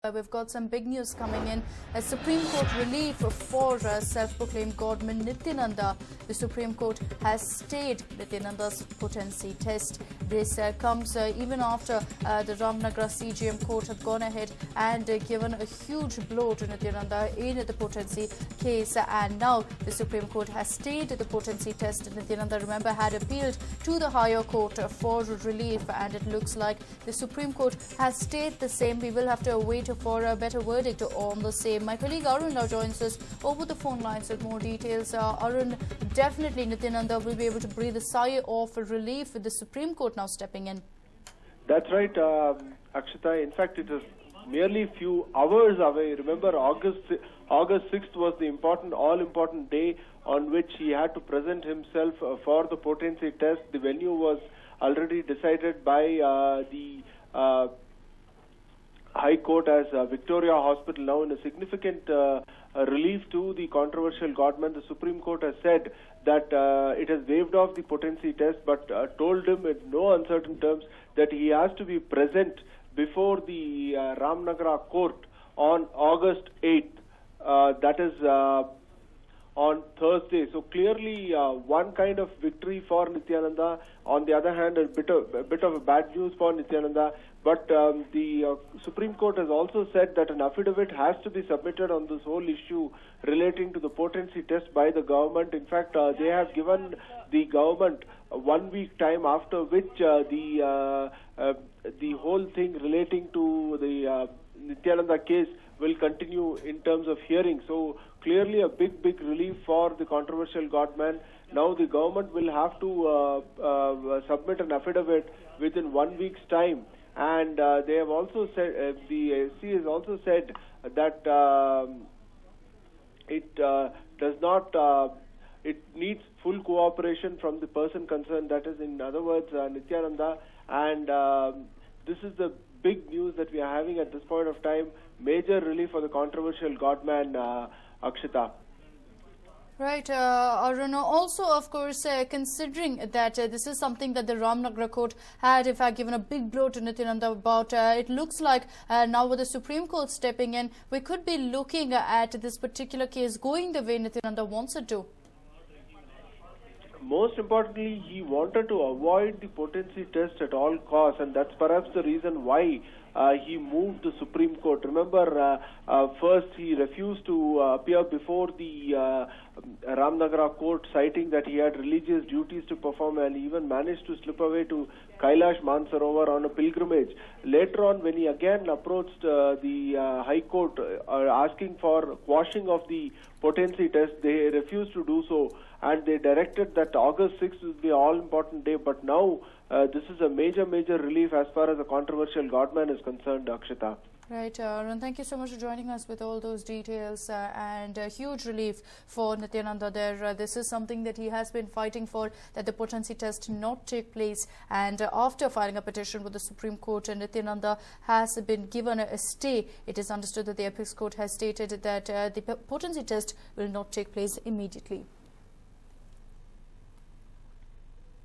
We've got some big news coming in. A Supreme Court relief for self-proclaimed godman Nithyananda. The Supreme Court has stayed Nithyananda's potency test. This comes even after the Ramnagar CGM court had gone ahead and given a huge blow to Nithyananda in the potency case. And now the Supreme Court has stayed the potency test. Nithyananda, remember, had appealed to the higher court for relief, and it looks like the Supreme Court has stayed the same. We will have to wait for a better verdict on the same. My colleague Arun now joins us over the phone lines with more details. Arun, definitely Nithyananda will be able to breathe a sigh of relief with the Supreme Court now stepping in. That's right, Akshita. In fact, it is merely few hours away. Remember, August 6th was the all-important day on which he had to present himself for the potency test. The venue was already decided by the High Court as Victoria Hospital. Now, in a significant relief to the controversial godman, the Supreme Court has said that it has waived off the potency test, but told him in no uncertain terms that he has to be present before the Ramnagar court on August 8th. That is on Thursday. So clearly one kind of victory for Nithyananda. On the other hand, a bit of a bad news for Nithyananda. But the Supreme Court has also said that an affidavit has to be submitted on this whole issue relating to the potency test by the government. In fact, they have given the government 1 week time, after which the whole thing relating to the Nithyananda case will continue in terms of hearing. So clearly a big relief for the controversial godman. Now the government will have to submit an affidavit within 1 week's time. And they have also said, the SC has also said that it does not, it needs full cooperation from the person concerned, that is, in other words, Nithyananda. And this is the big news that we are having at this point of time. Major relief for the controversial godman, Akshita. Right, Arun. Also, of course, considering that this is something that the Ramnagar court had, in fact, given a big blow to Nithyananda about, it looks like now with the Supreme Court stepping in, we could be looking at this particular case going the way Nithyananda wants it to. Most importantly, he wanted to avoid the potency test at all costs, and that's perhaps the reason why he moved the Supreme Court. Remember, first he refused to appear before the Ramnagar court, citing that he had religious duties to perform, and even managed to slip away to Kailash Mansarovar on a pilgrimage. Later on, when he again approached the High Court asking for quashing of the potency test, they refused to do so, and they directed that August 6th is the all-important day. But now this is a major relief as far as the controversial godman is concerned, Akshita. Right, Arun, thank you so much for joining us with all those details, and a huge relief for Nithyananda there. This is something that he has been fighting for, that the potency test not take place, and after filing a petition with the Supreme Court, Nithyananda has been given a stay. It is understood that the Apex Court has stated that the potency test will not take place immediately.